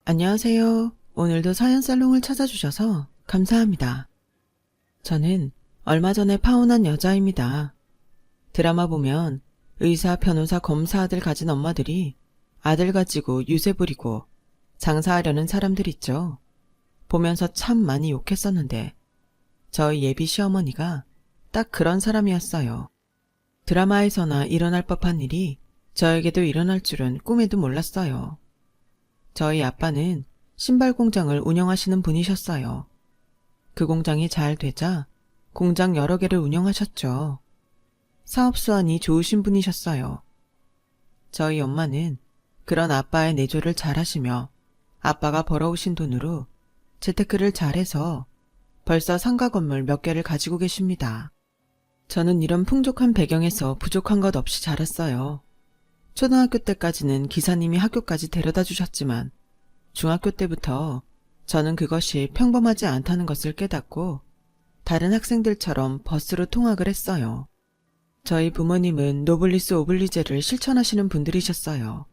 안녕하세요. 오늘도 사연살롱을 찾아주셔서 감사합니다. 저는 얼마 전에 파혼한 여자입니다. 드라마 보면 의사, 변호사, 검사 아들 가진 엄마들이 아들 가지고 유세 부리고 장사하려는 사람들 있죠. 보면서 참 많이 욕했었는데 저희 예비 시어머니가 딱 그런 사람이었어요. 드라마에서나 일어날 법한 일이 저에게도 일어날 줄은 꿈에도 몰랐어요. 저희 아빠는 신발 공장을 운영하시는 분이셨어요. 그 공장이 잘 되자 공장 여러 개를 운영하셨죠. 사업 수완이 좋으신 분이셨어요. 저희 엄마는 그런 아빠의 내조를 잘 하시며 아빠가 벌어오신 돈으로 재테크를 잘해서 벌써 상가 건물 몇 개를 가지고 계십니다. 저는 이런 풍족한 배경에서 부족한 것 없이 자랐어요. 초등학교 때까지는 기사님이 학교까지 데려다 주셨지만 중학교 때부터 저는 그것이 평범하지 않다는 것을 깨닫고 다른 학생들처럼 버스로 통학을 했어요. 저희 부모님은 노블리스 오블리제를 실천하시는 분들이셨어요.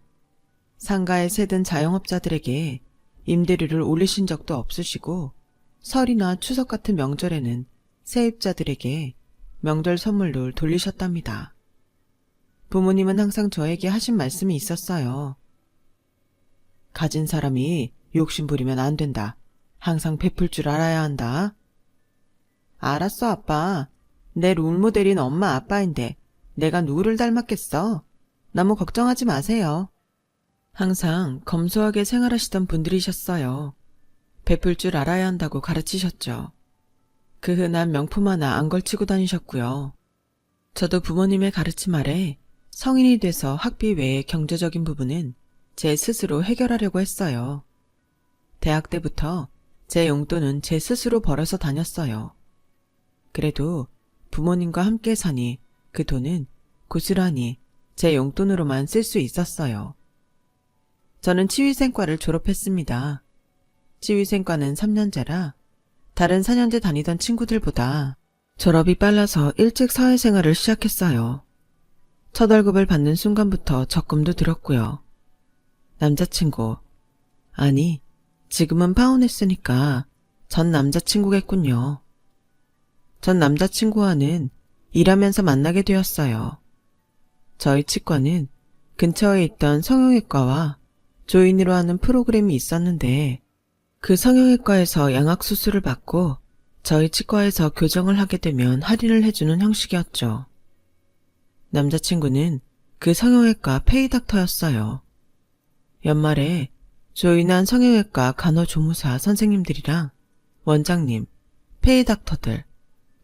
상가에 새든 자영업자들에게 임대료를 올리신 적도 없으시고 설이나 추석 같은 명절에는 세입자들에게 명절 선물로 돌리셨답니다. 부모님은 항상 저에게 하신 말씀이 있었어요. 가진 사람이 욕심 부리면 안 된다. 항상 베풀 줄 알아야 한다. 알았어, 아빠. 내 롤모델인 엄마 아빠인데 내가 누구를 닮았겠어? 너무 걱정하지 마세요. 항상 검소하게 생활하시던 분들이셨어요. 베풀 줄 알아야 한다고 가르치셨죠. 그 흔한 명품 하나 안 걸치고 다니셨고요. 저도 부모님의 가르침 아래 성인이 돼서 학비 외의 경제적인 부분은 제 스스로 해결하려고 했어요. 대학 때부터 제 용돈은 제 스스로 벌어서 다녔어요. 그래도 부모님과 함께 사니 그 돈은 고스란히 제 용돈으로만 쓸 수 있었어요. 저는 치위생과를 졸업했습니다. 치위생과는 3년제라 다른 4년제 다니던 친구들보다 졸업이 빨라서 일찍 사회생활을 시작했어요. 첫 월급을 받는 순간부터 적금도 들었고요. 남자친구, 아니 지금은 파혼했으니까 전 남자친구겠군요. 전 남자친구와는 일하면서 만나게 되었어요. 저희 치과는 근처에 있던 성형외과와 조인으로 하는 프로그램이 있었는데 그 성형외과에서 양악수술을 받고 저희 치과에서 교정을 하게 되면 할인을 해주는 형식이었죠. 남자친구는 그 성형외과 페이닥터였어요. 연말에 조인한 성형외과 간호조무사 선생님들이랑 원장님, 페이닥터들,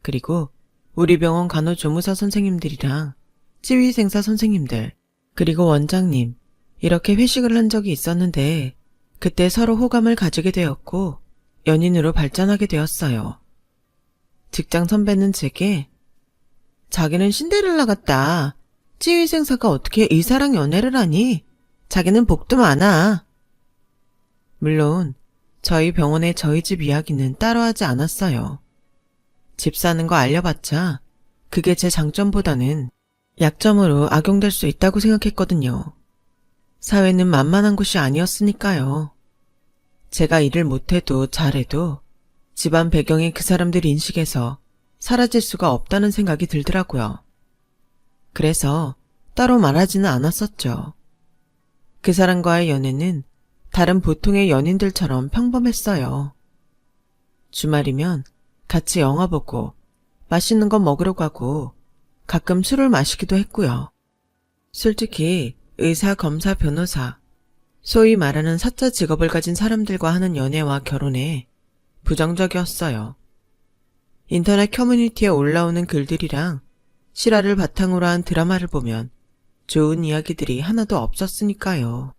그리고 우리 병원 간호조무사 선생님들이랑 치위생사 선생님들, 그리고 원장님 이렇게 회식을 한 적이 있었는데 그때 서로 호감을 가지게 되었고 연인으로 발전하게 되었어요. 직장 선배는 제게 자기는 신데렐라 같다. 치위생사가 어떻게 의사랑 연애를 하니? 자기는 복도 많아. 물론 저희 병원의 저희 집 이야기는 따로 하지 않았어요. 집 사는 거 알려봤자 그게 제 장점보다는 약점으로 악용될 수 있다고 생각했거든요. 사회는 만만한 곳이 아니었으니까요. 제가 일을 못해도 잘해도 집안 배경이 그 사람들 인식에서 사라질 수가 없다는 생각이 들더라고요. 그래서 따로 말하지는 않았었죠. 그 사람과의 연애는 다른 보통의 연인들처럼 평범했어요. 주말이면 같이 영화 보고 맛있는 거 먹으러 가고 가끔 술을 마시기도 했고요. 솔직히 의사, 검사, 변호사, 소위 말하는 사자 직업을 가진 사람들과 하는 연애와 결혼에 부정적이었어요. 인터넷 커뮤니티에 올라오는 글들이랑 실화를 바탕으로 한 드라마를 보면 좋은 이야기들이 하나도 없었으니까요.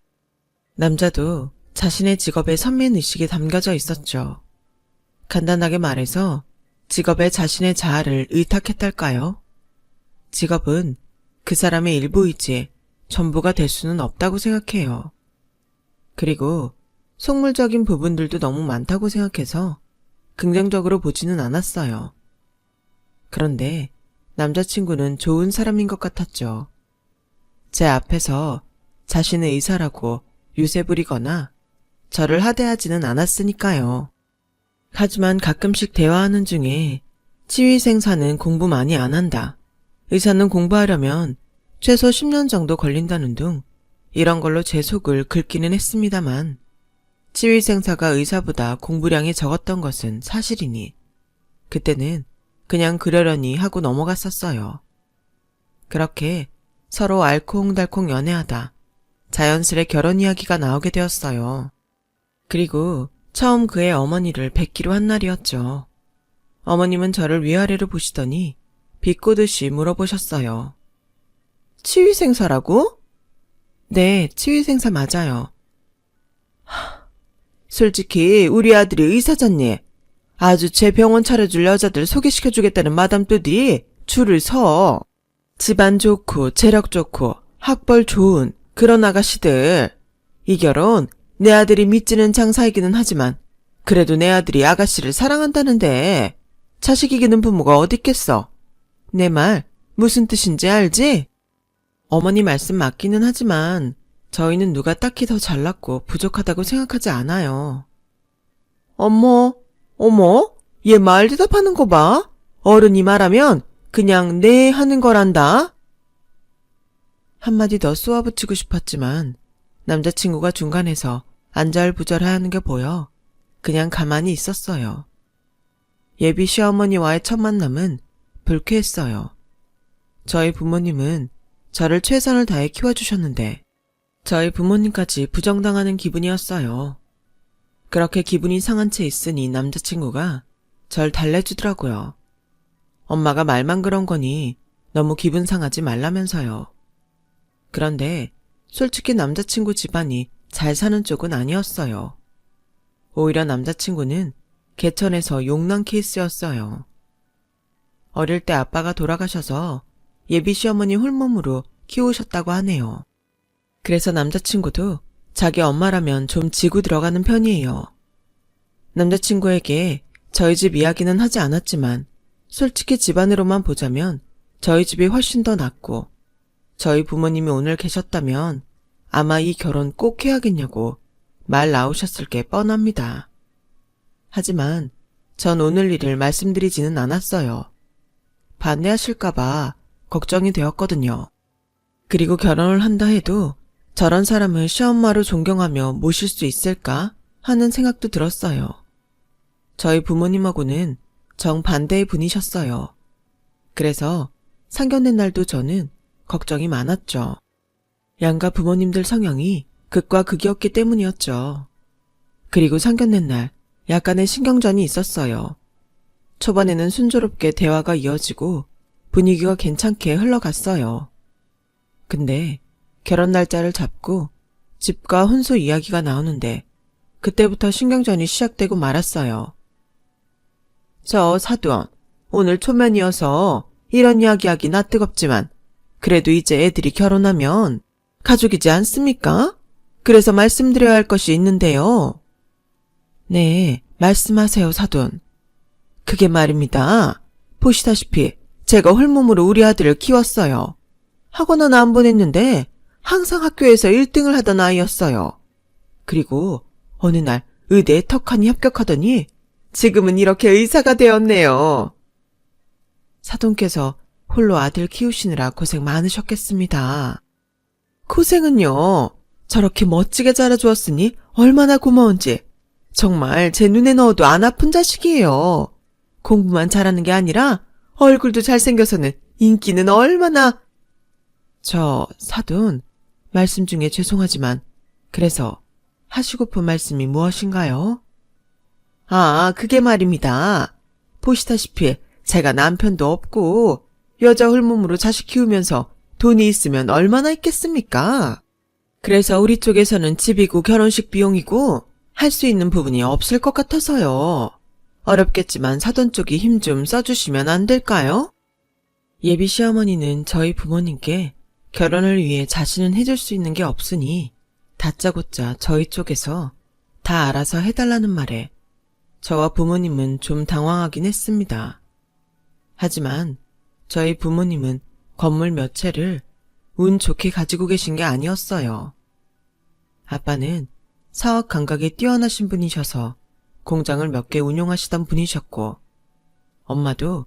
남자도 자신의 직업에 선민의식이 담겨져 있었죠. 간단하게 말해서 직업에 자신의 자아를 의탁했달까요? 직업은 그 사람의 일부이지 전부가 될 수는 없다고 생각해요. 그리고 속물적인 부분들도 너무 많다고 생각해서 긍정적으로 보지는 않았어요. 그런데 남자친구는 좋은 사람인 것 같았죠. 제 앞에서 자신의 의사라고 유세 부리거나 저를 하대하지는 않았으니까요. 하지만 가끔씩 대화하는 중에 치위생사는 공부 많이 안 한다. 의사는 공부하려면 최소 10년 정도 걸린다는 둥 이런 걸로 제 속을 긁기는 했습니다만 치위생사가 의사보다 공부량이 적었던 것은 사실이니 그때는 그냥 그러려니 하고 넘어갔었어요. 그렇게 서로 알콩달콩 연애하다 자연스레 결혼 이야기가 나오게 되었어요. 그리고 처음 그의 어머니를 뵙기로 한 날이었죠. 어머님은 저를 위아래로 보시더니 비꼬듯이 물어보셨어요. 치위생사라고? 네, 치위생사 맞아요. 솔직히 우리 아들이 의사잖니. 아주 제 병원 차려줄 여자들 소개시켜주겠다는 마담또들이 줄을 서. 집안 좋고 재력 좋고 학벌 좋은 그런 아가씨들. 이 결혼 내 아들이 믿지는 장사이기는 하지만 그래도 내 아들이 아가씨를 사랑한다는데 자식 이기는 부모가 어딨겠어. 내 말 무슨 뜻인지 알지? 어머니 말씀 맞기는 하지만 저희는 누가 딱히 더 잘났고 부족하다고 생각하지 않아요. 어머, 얘 말 대답하는 거 봐. 어른이 말하면 그냥 네 하는 거란다. 한마디 더 쏘아붙이고 싶었지만 남자친구가 중간에서 안절부절하는 게 보여 그냥 가만히 있었어요. 예비 시어머니와의 첫 만남은 불쾌했어요. 저희 부모님은 저를 최선을 다해 키워주셨는데 저희 부모님까지 부정당하는 기분이었어요. 그렇게 기분이 상한 채 있으니 남자친구가 절 달래주더라고요. 엄마가 말만 그런 거니 너무 기분 상하지 말라면서요. 그런데 솔직히 남자친구 집안이 잘 사는 쪽은 아니었어요. 오히려 남자친구는 개천에서 용난 케이스였어요. 어릴 때 아빠가 돌아가셔서 예비 시어머니 홀몸으로 키우셨다고 하네요. 그래서 남자친구도 자기 엄마라면 좀 지고 들어가는 편이에요. 남자친구에게 저희 집 이야기는 하지 않았지만 솔직히 집안으로만 보자면 저희 집이 훨씬 더 낫고 저희 부모님이 오늘 계셨다면 아마 이 결혼 꼭 해야겠냐고 말 나오셨을 게 뻔합니다. 하지만 전 오늘 일을 말씀드리지는 않았어요. 반대하실까봐 걱정이 되었거든요. 그리고 결혼을 한다 해도 저런 사람을 시엄마로 존경하며 모실 수 있을까 하는 생각도 들었어요. 저희 부모님하고는 정반대의 분이셨어요. 그래서 상견례 날도 저는 걱정이 많았죠. 양가 부모님들 성향이 극과 극이었기 때문이었죠. 그리고 상견례 날 약간의 신경전이 있었어요. 초반에는 순조롭게 대화가 이어지고 분위기가 괜찮게 흘러갔어요. 근데 결혼 날짜를 잡고 집과 혼수 이야기가 나오는데 그때부터 신경전이 시작되고 말았어요. 저 사돈, 오늘 초면이어서 이런 이야기하기 나 뜨겁지만 그래도 이제 애들이 결혼하면 가족이지 않습니까? 그래서 말씀드려야 할 것이 있는데요. 네, 말씀하세요, 사돈. 그게 말입니다. 보시다시피 제가 홀몸으로 우리 아들을 키웠어요. 학원 하나 안 보냈는데 항상 학교에서 1등을 하던 아이였어요. 그리고 어느 날 의대에 턱하니 합격하더니 지금은 이렇게 의사가 되었네요. 사돈께서 홀로 아들 키우시느라 고생 많으셨겠습니다. 고생은요. 저렇게 멋지게 자라주었으니 얼마나 고마운지. 정말 제 눈에 넣어도 안 아픈 자식이에요. 공부만 잘하는 게 아니라 얼굴도 잘생겨서는 인기는 얼마나. 저 사돈, 말씀 중에 죄송하지만 그래서 하시고픈 말씀이 무엇인가요? 아, 그게 말입니다. 보시다시피 제가 남편도 없고 여자 홀몸으로 자식 키우면서 돈이 있으면 얼마나 있겠습니까? 그래서 우리 쪽에서는 집이고 결혼식 비용이고 할 수 있는 부분이 없을 것 같아서요. 어렵겠지만 사돈 쪽이 힘 좀 써주시면 안 될까요? 예비 시어머니는 저희 부모님께 결혼을 위해 자신은 해줄 수 있는 게 없으니 다짜고짜 저희 쪽에서 다 알아서 해달라는 말에 저와 부모님은 좀 당황하긴 했습니다. 하지만 저희 부모님은 건물 몇 채를 운 좋게 가지고 계신 게 아니었어요. 아빠는 사업 감각이 뛰어나신 분이셔서 공장을 몇 개 운용하시던 분이셨고, 엄마도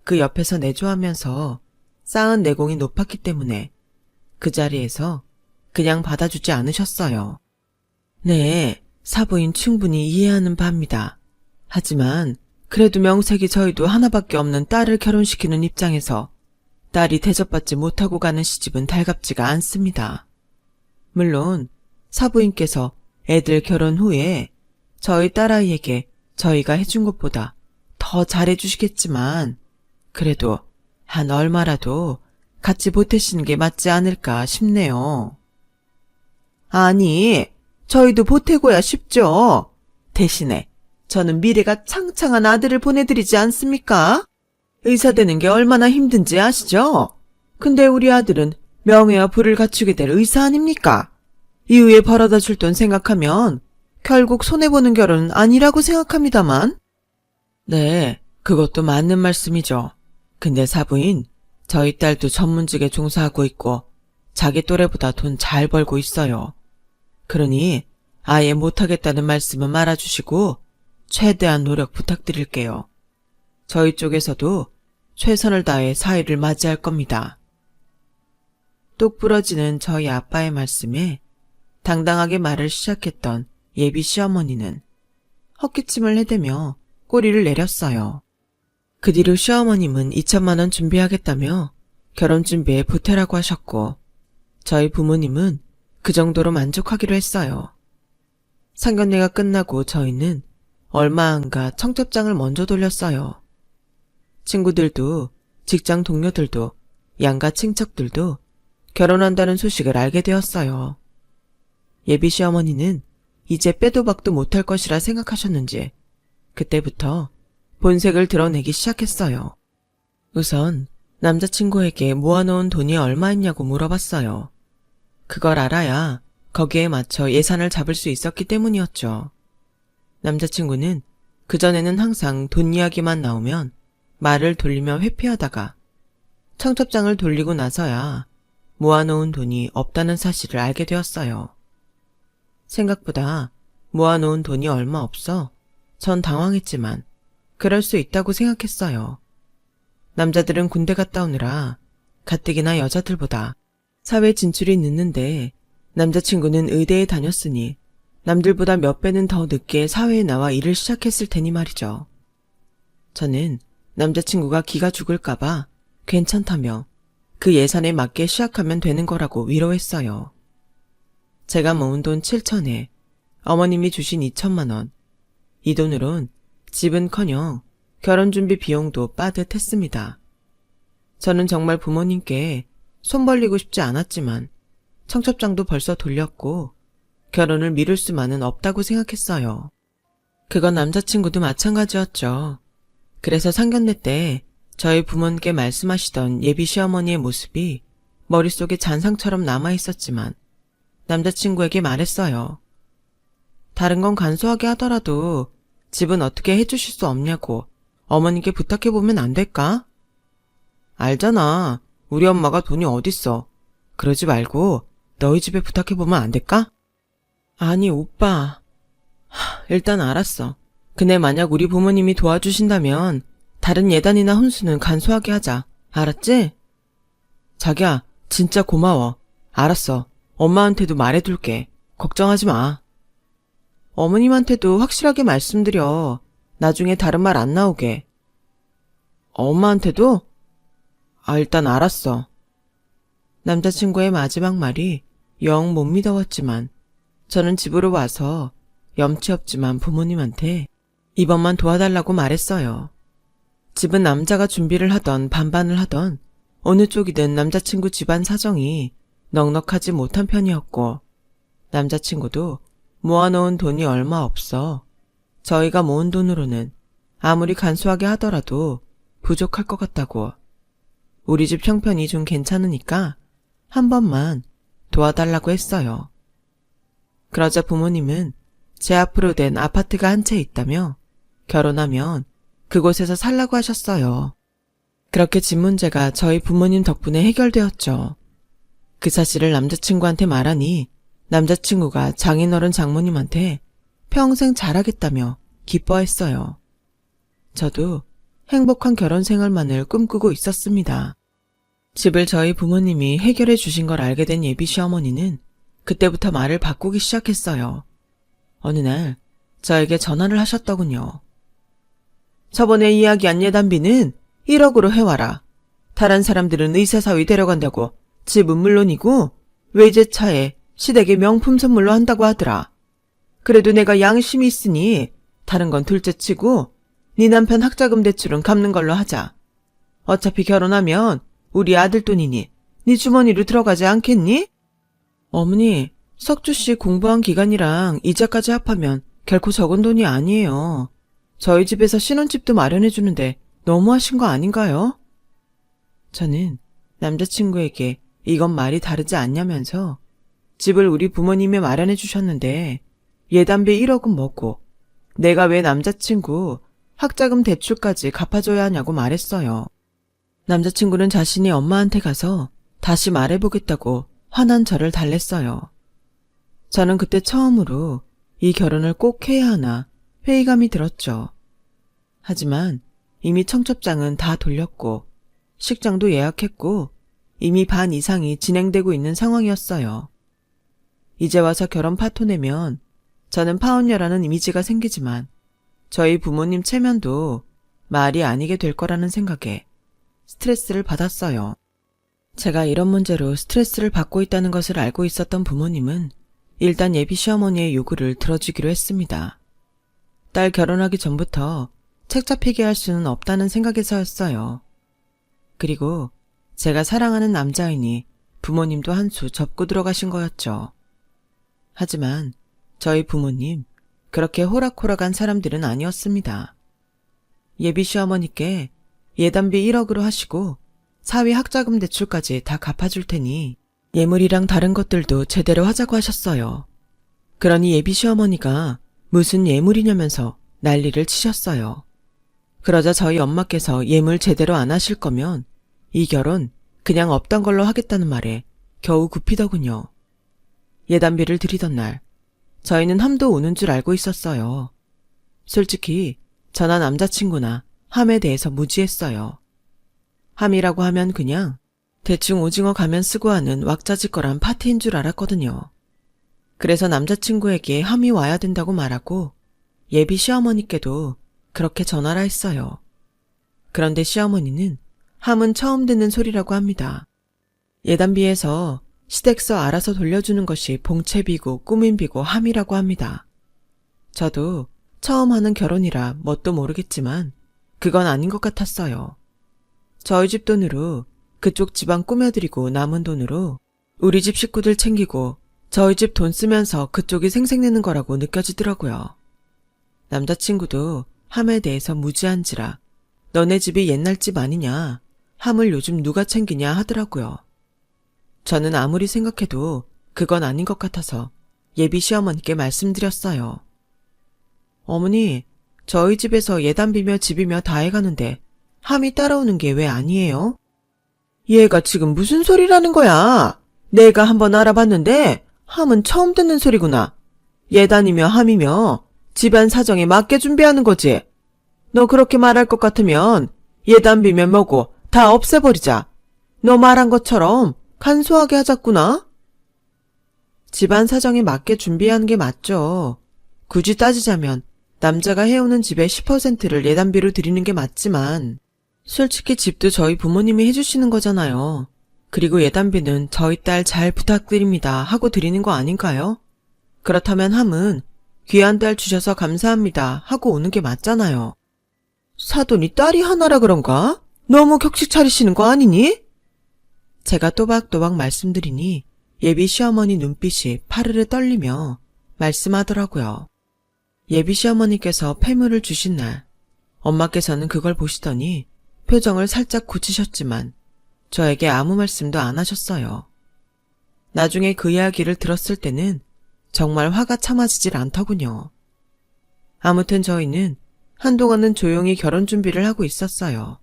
그 옆에서 내조하면서 쌓은 내공이 높았기 때문에 그 자리에서 그냥 받아주지 않으셨어요. 네, 사부인 충분히 이해하는 바입니다. 하지만 그래도 명색이 저희도 하나밖에 없는 딸을 결혼시키는 입장에서 딸이 대접받지 못하고 가는 시집은 달갑지가 않습니다. 물론 사부인께서 애들 결혼 후에 저희 딸아이에게 저희가 해준 것보다 더 잘해주시겠지만 그래도 한 얼마라도 같이 보태시는 게 맞지 않을까 싶네요. 아니, 저희도 보태고야 싶죠. 대신에 저는 미래가 창창한 아들을 보내드리지 않습니까? 의사 되는 게 얼마나 힘든지 아시죠? 근데 우리 아들은 명예와 부를 갖추게 될 의사 아닙니까? 이후에 벌어다 줄 돈 생각하면 결국 손해보는 결혼은 아니라고 생각합니다만. 네, 그것도 맞는 말씀이죠. 근데 사부인, 저희 딸도 전문직에 종사하고 있고 자기 또래보다 돈 잘 벌고 있어요. 그러니 아예 못하겠다는 말씀은 말아주시고 최대한 노력 부탁드릴게요. 저희 쪽에서도 최선을 다해 사위를 맞이할 겁니다. 똑 부러지는 저희 아빠의 말씀에 당당하게 말을 시작했던 예비 시어머니는 헛기침을 해대며 꼬리를 내렸어요. 그 뒤로 시어머님은 2천만 원 준비하겠다며 결혼 준비에 보태라고 하셨고 저희 부모님은 그 정도로 만족하기로 했어요. 상견례가 끝나고 저희는 얼마 안가 청첩장을 먼저 돌렸어요. 친구들도 직장 동료들도 양가 친척들도 결혼한다는 소식을 알게 되었어요. 예비 시어머니는 이제 빼도 박도 못할 것이라 생각하셨는지 그때부터 본색을 드러내기 시작했어요. 우선 남자친구에게 모아놓은 돈이 얼마였냐고 물어봤어요. 그걸 알아야 거기에 맞춰 예산을 잡을 수 있었기 때문이었죠. 남자친구는 그전에는 항상 돈 이야기만 나오면 말을 돌리며 회피하다가 청첩장을 돌리고 나서야 모아놓은 돈이 없다는 사실을 알게 되었어요. 생각보다 모아놓은 돈이 얼마 없어 전 당황했지만 그럴 수 있다고 생각했어요. 남자들은 군대 갔다 오느라 가뜩이나 여자들보다 사회 진출이 늦는데 남자친구는 의대에 다녔으니 남들보다 몇 배는 더 늦게 사회에 나와 일을 시작했을 테니 말이죠. 저는 남자친구가 기가 죽을까봐 괜찮다며 그 예산에 맞게 시작하면 되는 거라고 위로했어요. 제가 모은 돈 7천에 어머님이 주신 2천만 원. 이 돈으론 집은커녕 결혼준비 비용도 빠듯했습니다. 저는 정말 부모님께 손 벌리고 싶지 않았지만 청첩장도 벌써 돌렸고 결혼을 미룰 수만은 없다고 생각했어요. 그건 남자친구도 마찬가지였죠. 그래서 상견례 때 저희 부모님께 말씀하시던 예비 시어머니의 모습이 머릿속에 잔상처럼 남아있었지만 남자친구에게 말했어요. 다른 건 간소하게 하더라도 집은 어떻게 해주실 수 없냐고 어머니께 부탁해보면 안 될까? 알잖아. 우리 엄마가 돈이 어딨어. 그러지 말고 너희 집에 부탁해보면 안 될까? 아니 오빠. 일단 알았어. 근데 만약 우리 부모님이 도와주신다면 다른 예단이나 혼수는 간소하게 하자. 알았지? 자기야, 진짜 고마워. 알았어. 엄마한테도 말해둘게. 걱정하지 마. 어머님한테도 확실하게 말씀드려. 나중에 다른 말 안 나오게. 엄마한테도? 일단 알았어. 남자친구의 마지막 말이 영 못 믿어왔지만 저는 집으로 와서 염치 없지만 부모님한테 이번만 도와달라고 말했어요. 집은 남자가 준비를 하던 반반을 하던 어느 쪽이든 남자친구 집안 사정이 넉넉하지 못한 편이었고 남자친구도 모아놓은 돈이 얼마 없어 저희가 모은 돈으로는 아무리 간소하게 하더라도 부족할 것 같다고 우리 집 형편이 좀 괜찮으니까 한 번만 도와달라고 했어요. 그러자 부모님은 제 앞으로 된 아파트가 한 채 있다며 결혼하면 그곳에서 살라고 하셨어요. 그렇게 집 문제가 저희 부모님 덕분에 해결되었죠. 그 사실을 남자친구한테 말하니 남자친구가 장인어른 장모님한테 평생 잘하겠다며 기뻐했어요. 저도 행복한 결혼 생활만을 꿈꾸고 있었습니다. 집을 저희 부모님이 해결해 주신 걸 알게 된 예비 시어머니는 그때부터 말을 바꾸기 시작했어요. 어느 날 저에게 전화를 하셨더군요. 저번에 이야기한 예단비는 1억으로 해와라. 다른 사람들은 의사사위 데려간다고 집은 물론이고 외제차에 시댁에 명품 선물로 한다고 하더라. 그래도 내가 양심이 있으니 다른 건 둘째치고 네 남편 학자금 대출은 갚는 걸로 하자. 어차피 결혼하면 우리 아들 돈이니 네 주머니로 들어가지 않겠니? 어머니, 석주씨 공부한 기간이랑 이자까지 합하면 결코 적은 돈이 아니에요. 저희 집에서 신혼집도 마련해주는데 너무하신 거 아닌가요? 저는 남자친구에게 이건 말이 다르지 않냐면서 집을 우리 부모님이 마련해 주셨는데 예단비 1억은 뭐고 내가 왜 남자친구 학자금 대출까지 갚아줘야 하냐고 말했어요. 남자친구는 자신이 엄마한테 가서 다시 말해보겠다고 화난 저를 달랬어요. 저는 그때 처음으로 이 결혼을 꼭 해야 하나 회의감이 들었죠. 하지만 이미 청첩장은 다 돌렸고 식장도 예약했고 이미 반 이상이 진행되고 있는 상황이었어요. 이제 와서 결혼 파토 내면 저는 파혼녀라는 이미지가 생기지만 저희 부모님 체면도 말이 아니게 될 거라는 생각에 스트레스를 받았어요. 제가 이런 문제로 스트레스를 받고 있다는 것을 알고 있었던 부모님은 일단 예비 시어머니의 요구를 들어주기로 했습니다. 딸 결혼하기 전부터 책 잡히게 할 수는 없다는 생각에서였어요. 그리고 제가 사랑하는 남자이니 부모님도 한 수 접고 들어가신 거였죠. 하지만 저희 부모님 그렇게 호락호락한 사람들은 아니었습니다. 예비 시어머니께 예단비 1억으로 하시고 사위 학자금 대출까지 다 갚아줄 테니 예물이랑 다른 것들도 제대로 하자고 하셨어요. 그러니 예비 시어머니가 무슨 예물이냐면서 난리를 치셨어요. 그러자 저희 엄마께서 예물 제대로 안 하실 거면 이 결혼 그냥 없던 걸로 하겠다는 말에 겨우 굽히더군요. 예단비를 드리던 날 저희는 함도 오는 줄 알고 있었어요. 솔직히 저나 남자친구나 함에 대해서 무지했어요. 함이라고 하면 그냥 대충 오징어 가면 쓰고 하는 왁자지껄한 파티인 줄 알았거든요. 그래서 남자친구에게 함이 와야 된다고 말하고 예비 시어머니께도 그렇게 전화라 했어요. 그런데 시어머니는 함은 처음 듣는 소리라고 합니다. 예단비에서 시댁서 알아서 돌려주는 것이 봉채비고 꾸민비고 함이라고 합니다. 저도 처음 하는 결혼이라 뭣도 모르겠지만 그건 아닌 것 같았어요. 저희 집 돈으로 그쪽 집안 꾸며드리고 남은 돈으로 우리 집 식구들 챙기고 저희 집 돈 쓰면서 그쪽이 생색내는 거라고 느껴지더라고요. 남자친구도 함에 대해서 무지한지라 너네 집이 옛날 집 아니냐, 함을 요즘 누가 챙기냐 하더라고요. 저는 아무리 생각해도 그건 아닌 것 같아서 예비 시어머니께 말씀드렸어요. 어머니, 저희 집에서 예단비며 집이며 다 해가는데 함이 따라오는 게 왜 아니에요? 얘가 지금 무슨 소리라는 거야? 내가 한번 알아봤는데 함은 처음 듣는 소리구나. 예단이며 함이며 집안 사정에 맞게 준비하는 거지. 너 그렇게 말할 것 같으면 예단비며 뭐고 다 없애버리자. 너 말한 것처럼 간소하게 하자꾸나. 집안 사정에 맞게 준비하는 게 맞죠. 굳이 따지자면 남자가 해오는 집의 10%를 예단비로 드리는 게 맞지만 솔직히 집도 저희 부모님이 해주시는 거잖아요. 그리고 예단비는 저희 딸 잘 부탁드립니다 하고 드리는 거 아닌가요? 그렇다면 함은 귀한 딸 주셔서 감사합니다 하고 오는 게 맞잖아요. 사돈이 딸이 하나라 그런가? 너무 격식 차리시는 거 아니니? 제가 또박또박 말씀드리니 예비 시어머니 눈빛이 파르르 떨리며 말씀하더라고요. 예비 시어머니께서 폐물을 주신 날 엄마께서는 그걸 보시더니 표정을 살짝 굳히셨지만 저에게 아무 말씀도 안 하셨어요. 나중에 그 이야기를 들었을 때는 정말 화가 참아지질 않더군요. 아무튼 저희는 한동안은 조용히 결혼 준비를 하고 있었어요.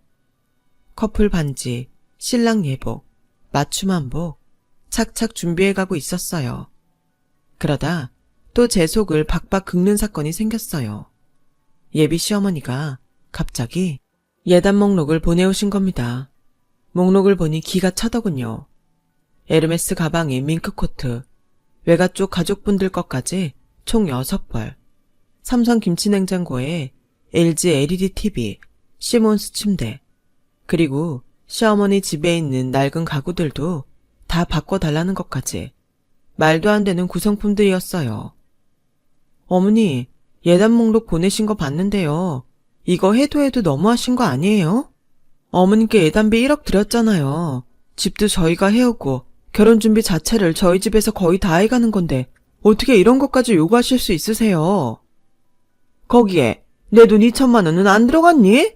커플 반지, 신랑 예복, 맞춤 한복 착착 준비해가고 있었어요. 그러다 또 제 속을 박박 긁는 사건이 생겼어요. 예비 시어머니가 갑자기 예단 목록을 보내오신 겁니다. 목록을 보니 기가 차더군요. 에르메스 가방에 밍크코트, 외가 쪽 가족분들 것까지 총 6벌, 삼성 김치냉장고에 LG LED TV, 시몬스 침대, 그리고 시어머니 집에 있는 낡은 가구들도 다 바꿔달라는 것까지 말도 안 되는 구성품들이었어요. 어머니, 예단 목록 보내신 거 봤는데요. 이거 해도 너무하신 거 아니에요? 어머님께 예단비 1억 드렸잖아요. 집도 저희가 해오고 결혼 준비 자체를 저희 집에서 거의 다 해가는 건데 어떻게 이런 것까지 요구하실 수 있으세요? 거기에 내 돈 2천만 원은 안 들어갔니?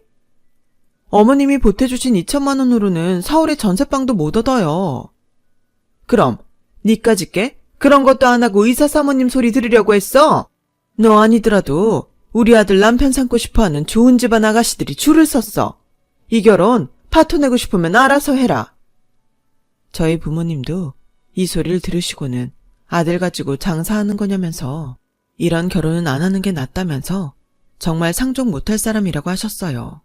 어머님이 보태주신 2천만 원으로는 서울에 전세방도 못 얻어요. 그럼 니까짓게 그런 것도 안 하고 의사 사모님 소리 들으려고 했어? 너 아니더라도 우리 아들 남편 삼고 싶어하는 좋은 집안 아가씨들이 줄을 섰어. 이 결혼 파토 내고 싶으면 알아서 해라. 저희 부모님도 이 소리를 들으시고는 아들 가지고 장사하는 거냐면서 이런 결혼은 안 하는 게 낫다면서 정말 상종 못할 사람이라고 하셨어요.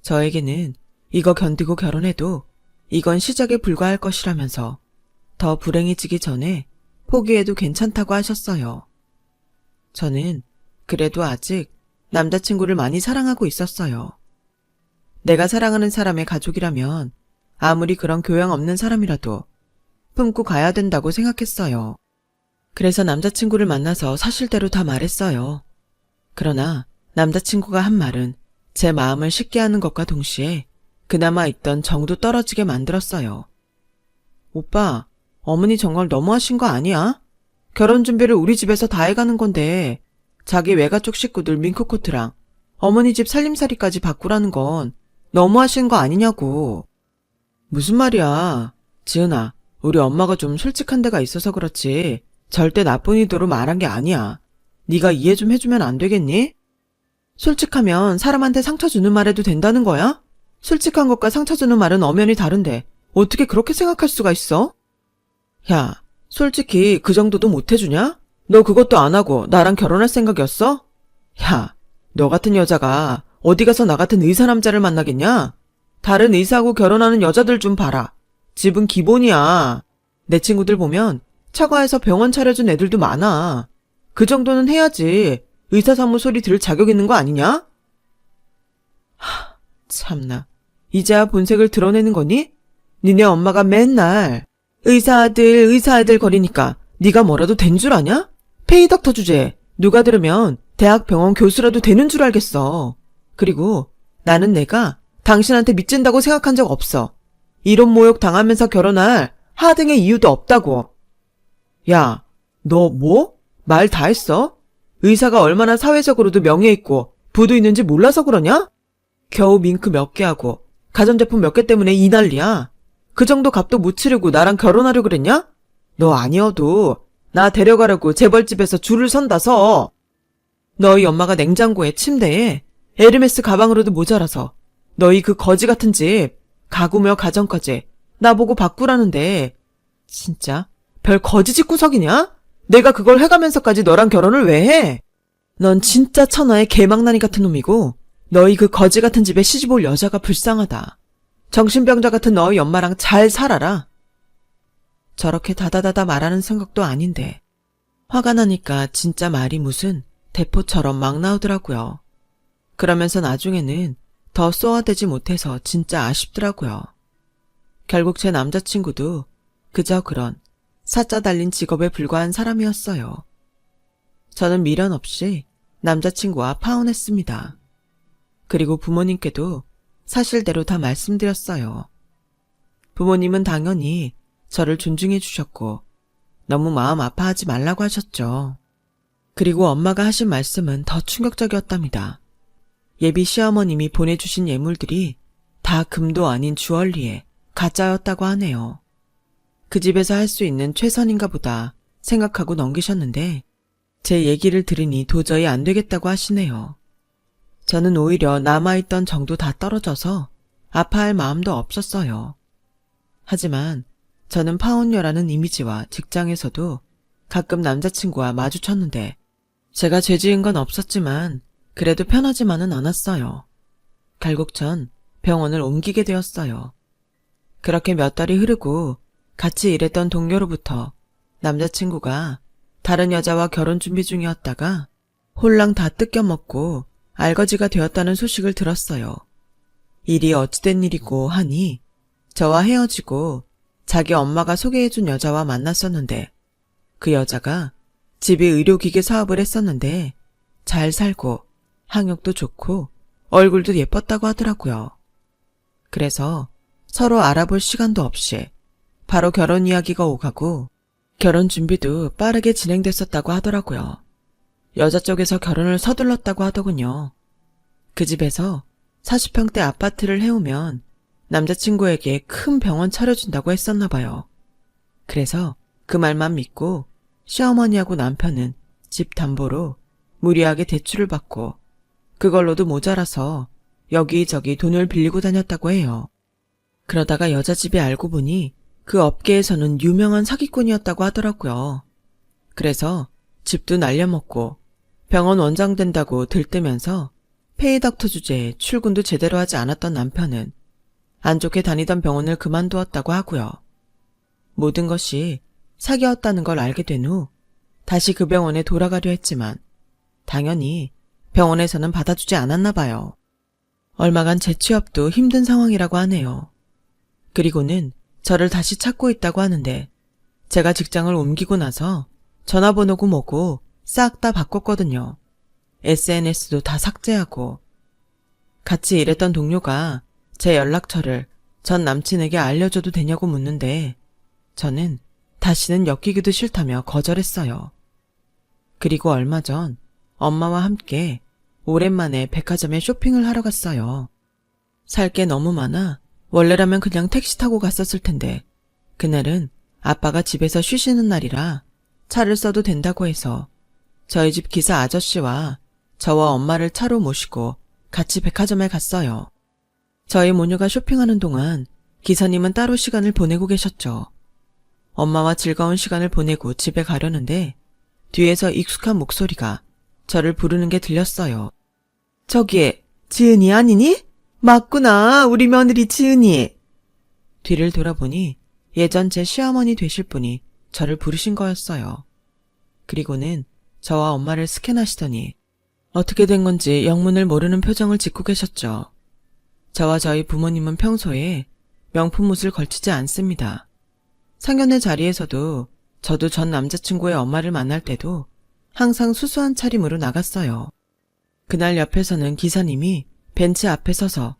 저에게는 이거 견디고 결혼해도 이건 시작에 불과할 것이라면서 더 불행해지기 전에 포기해도 괜찮다고 하셨어요. 저는 그래도 아직 남자친구를 많이 사랑하고 있었어요. 내가 사랑하는 사람의 가족이라면 아무리 그런 교양 없는 사람이라도 품고 가야 된다고 생각했어요. 그래서 남자친구를 만나서 사실대로 다 말했어요. 그러나 남자친구가 한 말은 제 마음을 쉽게 하는 것과 동시에 그나마 있던 정도 떨어지게 만들었어요. 오빠, 어머니 정말 너무하신 거 아니야? 결혼 준비를 우리 집에서 다 해가는 건데 자기 외가 쪽 식구들 밍크코트랑 어머니 집 살림살이까지 바꾸라는 건 너무하신 거 아니냐고. 무슨 말이야. 지은아, 우리 엄마가 좀 솔직한 데가 있어서 그렇지 절대 나쁜 의도로 말한 게 아니야. 네가 이해 좀 해주면 안 되겠니? 솔직하면 사람한테 상처 주는 말 해도 된다는 거야? 솔직한 것과 상처 주는 말은 엄연히 다른데 어떻게 그렇게 생각할 수가 있어? 야, 솔직히 그 정도도 못 해주냐? 너 그것도 안 하고 나랑 결혼할 생각이었어? 야, 너 같은 여자가 어디 가서 나 같은 의사 남자를 만나겠냐? 다른 의사하고 결혼하는 여자들 좀 봐라. 집은 기본이야. 내 친구들 보면 처가에서 병원 차려준 애들도 많아. 그 정도는 해야지 의사사무 소리 들을 자격 있는 거 아니냐? 참나. 이제야 본색을 드러내는 거니? 니네 엄마가 맨날 의사 아들 거리니까 네가 뭐라도 된 줄 아냐? 페이덕터 주제. 누가 들으면 대학 병원 교수라도 되는 줄 알겠어. 그리고 나는 내가 당신한테 미친다고 생각한 적 없어. 이런 모욕 당하면서 결혼할 하등의 이유도 없다고. 야, 너 뭐? 말 다 했어? 의사가 얼마나 사회적으로도 명예 있고 부도 있는지 몰라서 그러냐? 겨우 밍크 몇 개 하고 가전제품 몇 개 때문에 이 난리야. 그 정도 값도 못 치르고 나랑 결혼하려고 그랬냐? 너 아니어도 나 데려가려고 재벌집에서 줄을 선다 서. 너희 엄마가 냉장고에 침대에 에르메스 가방으로도 모자라서 너희 그 거지 같은 집 가구며 가전까지 나보고 바꾸라는데 진짜 별 거지 집구석이냐? 내가 그걸 해가면서까지 너랑 결혼을 왜 해? 넌 진짜 천하의 개망나니 같은 놈이고 너희 그 거지 같은 집에 시집 올 여자가 불쌍하다. 정신병자 같은 너희 엄마랑 잘 살아라. 저렇게 다다다다 말하는 생각도 아닌데 화가 나니까 진짜 말이 무슨 대포처럼 막 나오더라고요. 그러면서 나중에는 더 쏘아대지 못해서 진짜 아쉽더라고요. 결국 제 남자친구도 그저 그런 사짜 달린 직업에 불과한 사람이었어요. 저는 미련 없이 남자친구와 파혼했습니다. 그리고 부모님께도 사실대로 다 말씀드렸어요. 부모님은 당연히 저를 존중해 주셨고 너무 마음 아파하지 말라고 하셨죠. 그리고 엄마가 하신 말씀은 더 충격적이었답니다. 예비 시어머님이 보내주신 예물들이 다 금도 아닌 주얼리에 가짜였다고 하네요. 그 집에서 할 수 있는 최선인가 보다 생각하고 넘기셨는데 제 얘기를 들으니 도저히 안 되겠다고 하시네요. 저는 오히려 남아있던 정도 다 떨어져서 아파할 마음도 없었어요. 하지만 저는 파혼녀라는 이미지와 직장에서도 가끔 남자친구와 마주쳤는데 제가 죄 지은 건 없었지만 그래도 편하지만은 않았어요. 결국 전 병원을 옮기게 되었어요. 그렇게 몇 달이 흐르고 같이 일했던 동료로부터 남자친구가 다른 여자와 결혼 준비 중이었다가 홀랑 다 뜯겨먹고 알거지가 되었다는 소식을 들었어요. 일이 어찌된 일이고 하니 저와 헤어지고 자기 엄마가 소개해준 여자와 만났었는데 그 여자가 집이 의료기기 사업을 했었는데 잘 살고 학력도 좋고 얼굴도 예뻤다고 하더라고요. 그래서 서로 알아볼 시간도 없이 바로 결혼 이야기가 오가고 결혼 준비도 빠르게 진행됐었다고 하더라고요. 여자 쪽에서 결혼을 서둘렀다고 하더군요. 그 집에서 40평대 아파트를 해오면 남자친구에게 큰 병원 차려준다고 했었나 봐요. 그래서 그 말만 믿고 시어머니하고 남편은 집 담보로 무리하게 대출을 받고 그걸로도 모자라서 여기저기 돈을 빌리고 다녔다고 해요. 그러다가 여자 집이 알고 보니 그 업계에서는 유명한 사기꾼이었다고 하더라고요. 그래서 집도 날려먹고 병원 원장 된다고 들뜨면서 페이닥터 주제에 출근도 제대로 하지 않았던 남편은 안 좋게 다니던 병원을 그만두었다고 하고요. 모든 것이 사기였다는 걸 알게 된 후 다시 그 병원에 돌아가려 했지만 당연히 병원에서는 받아주지 않았나 봐요. 얼마간 재취업도 힘든 상황이라고 하네요. 그리고는 저를 다시 찾고 있다고 하는데 제가 직장을 옮기고 나서 전화번호고 뭐고 싹 다 바꿨거든요. SNS도 다 삭제하고. 같이 일했던 동료가 제 연락처를 전 남친에게 알려줘도 되냐고 묻는데 저는 다시는 엮이기도 싫다며 거절했어요. 그리고 얼마 전 엄마와 함께 오랜만에 백화점에 쇼핑을 하러 갔어요. 살 게 너무 많아 원래라면 그냥 택시 타고 갔었을 텐데 그날은 아빠가 집에서 쉬시는 날이라 차를 써도 된다고 해서 저희 집 기사 아저씨와 저와 엄마를 차로 모시고 같이 백화점에 갔어요. 저희 모녀가 쇼핑하는 동안 기사님은 따로 시간을 보내고 계셨죠. 엄마와 즐거운 시간을 보내고 집에 가려는데 뒤에서 익숙한 목소리가 저를 부르는 게 들렸어요. 저기 지은이 아니니? 맞구나, 우리 며느리 지은이. 뒤를 돌아보니 예전 제 시어머니 되실 분이 저를 부르신 거였어요. 그리고는 저와 엄마를 스캔하시더니 어떻게 된 건지 영문을 모르는 표정을 짓고 계셨죠. 저와 저희 부모님은 평소에 명품 옷을 걸치지 않습니다. 상견례 자리에서도 저도 전 남자친구의 엄마를 만날 때도 항상 수수한 차림으로 나갔어요. 그날 옆에서는 기사님이 벤츠 앞에 서서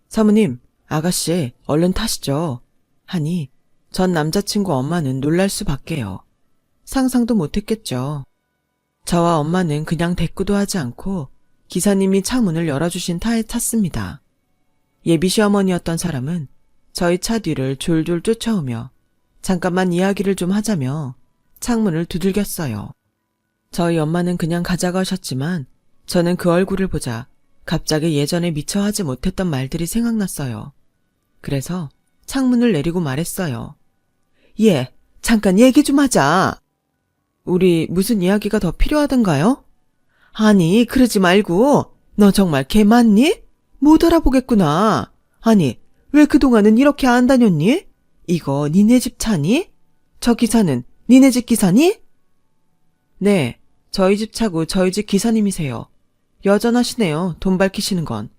사모님, 아가씨 얼른 타시죠 하니 전 남자친구 엄마는 놀랄 수밖에요. 상상도 못했겠죠. 저와 엄마는 그냥 대꾸도 하지 않고 기사님이 차 문을 열어주신 차에 탔습니다. 예비 시어머니였던 사람은 저희 차 뒤를 졸졸 쫓아오며 잠깐만 이야기를 좀 하자며 창문을 두들겼어요. 저희 엄마는 그냥 가자고 하셨지만 저는 그 얼굴을 보자 갑자기 예전에 미처 하지 못했던 말들이 생각났어요. 그래서 창문을 내리고 말했어요. 예, 잠깐 얘기 좀 하자. 우리 무슨 이야기가 더 필요하던가요? 아니, 그러지 말고 너 정말 개 맞니? 못 알아보겠구나. 아니, 왜 그동안은 이렇게 안 다녔니? 이거 니네 집 차니? 저 기사는 니네 집 기사니? 네, 저희 집 차고 저희 집 기사님이세요. 여전하시네요, 돈 밝히시는 건.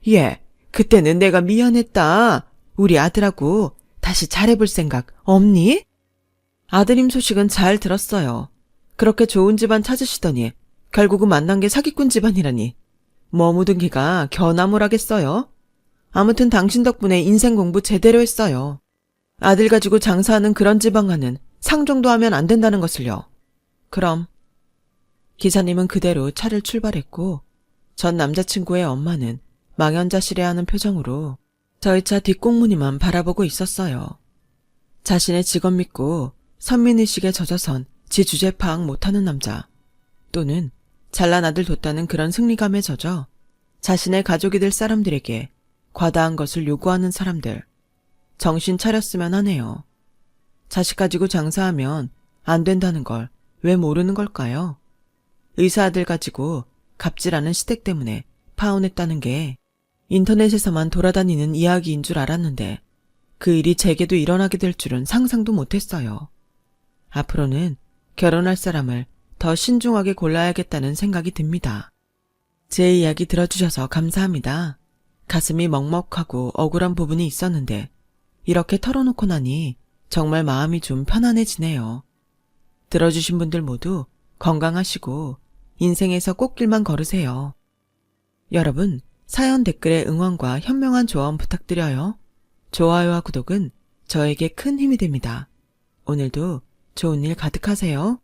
예, 그때는 내가 미안했다. 우리 아들하고 다시 잘해볼 생각 없니? 아드님 소식은 잘 들었어요. 그렇게 좋은 집안 찾으시더니 결국은 만난 게 사기꾼 집안이라니. 뭐 묻은 기가 겨나무라겠어요? 아무튼 당신 덕분에 인생 공부 제대로 했어요. 아들 가지고 장사하는 그런 지방과는 상종도 하면 안 된다는 것을요. 그럼. 기사님은 그대로 차를 출발했고 전 남자친구의 엄마는 망연자실해하는 표정으로 저희 차 뒷공무니만 바라보고 있었어요. 자신의 직업 믿고 선민의식에 젖어선 지 주제 파악 못하는 남자 또는 잘난 아들 뒀다는 그런 승리감에 젖어 자신의 가족이 될 사람들에게 과다한 것을 요구하는 사람들. 정신 차렸으면 하네요. 자식 가지고 장사하면 안 된다는 걸 왜 모르는 걸까요? 의사 아들 가지고 갑질하는 시댁 때문에 파혼했다는 게 인터넷에서만 돌아다니는 이야기인 줄 알았는데 그 일이 제게도 일어나게 될 줄은 상상도 못했어요. 앞으로는 결혼할 사람을 더 신중하게 골라야겠다는 생각이 듭니다. 제 이야기 들어주셔서 감사합니다. 가슴이 먹먹하고 억울한 부분이 있었는데 이렇게 털어놓고 나니 정말 마음이 좀 편안해지네요. 들어주신 분들 모두 건강하시고 인생에서 꽃길만 걸으세요. 여러분, 사연 댓글에 응원과 현명한 조언 부탁드려요. 좋아요와 구독은 저에게 큰 힘이 됩니다. 오늘도 좋은 일 가득하세요.